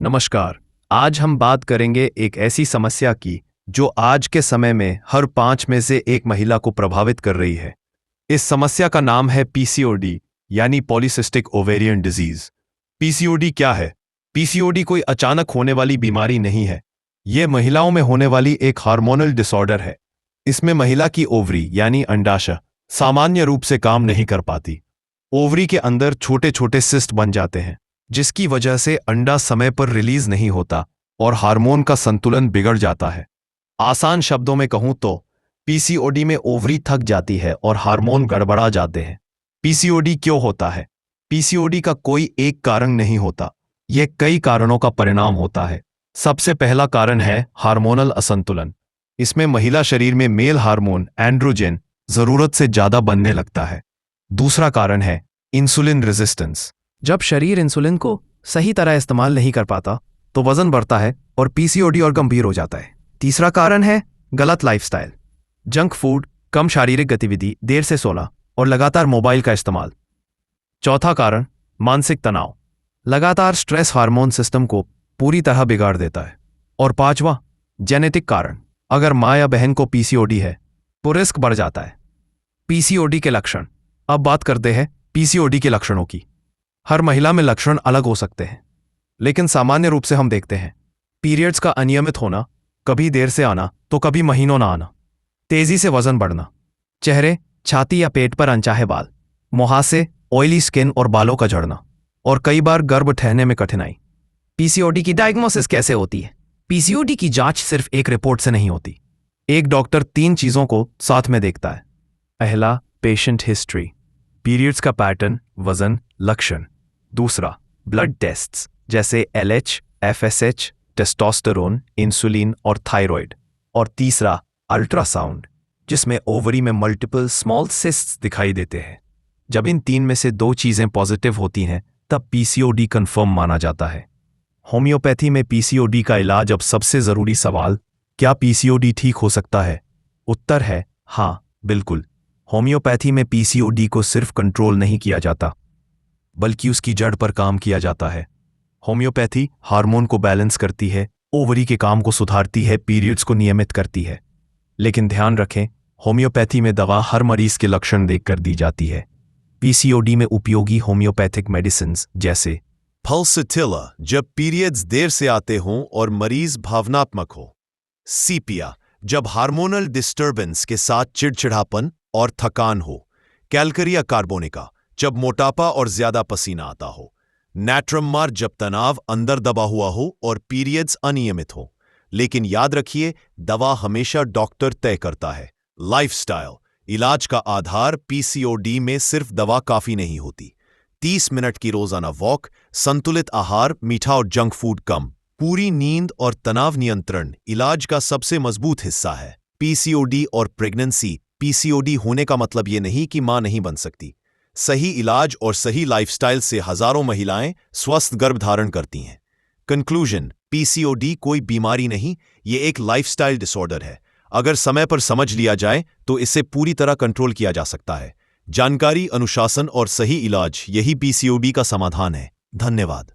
नमस्कार। आज हम बात करेंगे एक ऐसी समस्या की जो आज के समय में हर 5 में से एक महिला को प्रभावित कर रही है। इस समस्या का नाम है पीसीओडी यानी पॉलीसिस्टिक ओवेरियन डिजीज। पीसीओडी क्या है? पीसीओडी कोई अचानक होने वाली बीमारी नहीं है। यह महिलाओं में होने वाली एक हार्मोनल डिसऑर्डर है। इसमें महिला की ओवरी यानी अंडाशय सामान्य रूप से काम नहीं कर पाती। ओवरी के अंदर छोटे छोटे सिस्ट बन जाते हैं जिसकी वजह से अंडा समय पर रिलीज नहीं होता और हार्मोन का संतुलन बिगड़ जाता है। आसान शब्दों में कहूं तो पीसीओडी में ओवरी थक जाती है और हार्मोन गड़बड़ा जाते हैं। पीसीओडी क्यों होता है? पीसीओडी का कोई एक कारण नहीं होता, यह कई कारणों का परिणाम होता है। सबसे पहला कारण है हार्मोनल असंतुलन। इसमें महिला शरीर में मेल हार्मोन एंड्रोजन जरूरत से ज्यादा बनने लगता है। दूसरा कारण है इंसुलिन रेजिस्टेंस। जब शरीर इंसुलिन को सही तरह इस्तेमाल नहीं कर पाता तो वजन बढ़ता है और पीसीओडी और गंभीर हो जाता है। तीसरा कारण है गलत लाइफस्टाइल। जंक फूड, कम शारीरिक गतिविधि, देर से सोना और लगातार मोबाइल का इस्तेमाल। चौथा कारण मानसिक तनाव। लगातार स्ट्रेस हार्मोन सिस्टम को पूरी तरह बिगाड़ देता है। और पांचवा जेनेटिक कारण। अगर माँ या बहन को पीसीओडी है तो रिस्क बढ़ जाता है। पीसीओडी के लक्षण। अब बात करते हैं पीसीओडी के लक्षणों की। हर महिला में लक्षण अलग हो सकते हैं, लेकिन सामान्य रूप से हम देखते हैं पीरियड्स का अनियमित होना, कभी देर से आना तो कभी महीनों ना आना, तेजी से वजन बढ़ना, चेहरे, छाती या पेट पर अनचाहे बाल, मुहासे, ऑयली स्किन और बालों का झड़ना, और कई बार गर्भ ठहरने में कठिनाई। पीसीओडी की डायग्नोसिस कैसे होती है? पीसीओडी की जांच सिर्फ एक रिपोर्ट से नहीं होती। एक डॉक्टर 3 चीजों को साथ में देखता है। पहला, पेशेंट हिस्ट्री, पीरियड्स का पैटर्न, वजन, लक्षण। दूसरा, ब्लड टेस्ट्स जैसे एलएच, एफएसएच, टेस्टोस्टेरोन, इंसुलिन और थायराइड। और तीसरा, अल्ट्रासाउंड, जिसमें ओवरी में मल्टीपल स्मॉल सिस्ट्स दिखाई देते हैं। जब इन 3 में से 2 चीजें पॉजिटिव होती हैं तब पीसीओडी कंफर्म माना जाता है। होम्योपैथी में पीसीओडी का इलाज। अब सबसे जरूरी सवाल, क्या पीसीओडी ठीक हो सकता है? उत्तर है हाँ, बिल्कुल। होम्योपैथी में पीसीओडी को सिर्फ कंट्रोल नहीं किया जाता बल्कि उसकी जड़ पर काम किया जाता है। होम्योपैथी हार्मोन को बैलेंस करती है, ओवरी के काम को सुधारती है, पीरियड्स को नियमित करती है। लेकिन ध्यान रखें, होम्योपैथी में दवा हर मरीज के लक्षण देखकर दी जाती है। पीसीओडी में उपयोगी होम्योपैथिक मेडिसिन्स जैसे पल्सटिला जब पीरियड्स देर से आते हों और मरीज भावनात्मक हो, सीपिया जब हार्मोनल डिस्टर्बेंस के साथ चिड़चिड़ापन और थकान हो, कैलकरिया कार्बोनिका जब मोटापा और ज्यादा पसीना आता हो, नैट्रममार जब तनाव अंदर दबा हुआ हो और पीरियड्स अनियमित हो। लेकिन याद रखिए, दवा हमेशा डॉक्टर तय करता है। लाइफस्टाइल इलाज का आधार। पीसीओडी में सिर्फ दवा काफी नहीं होती। 30 मिनट की रोजाना वॉक, संतुलित आहार, मीठा और जंक फूड कम, पूरी नींद और तनाव नियंत्रण इलाज का सबसे मजबूत हिस्सा है। पीसीओडी और प्रेगनेंसी। पीसीओडी होने का मतलब ये नहीं कि मां नहीं बन सकती। सही इलाज और सही लाइफस्टाइल से हजारों महिलाएं स्वस्थ गर्भधारण करती हैं। कंक्लूजन, पीसीओडी कोई बीमारी नहीं, ये एक लाइफस्टाइल डिसऑर्डर है। अगर समय पर समझ लिया जाए तो इसे पूरी तरह कंट्रोल किया जा सकता है। जानकारी, अनुशासन और सही इलाज, यही पीसीओडी का समाधान है। धन्यवाद।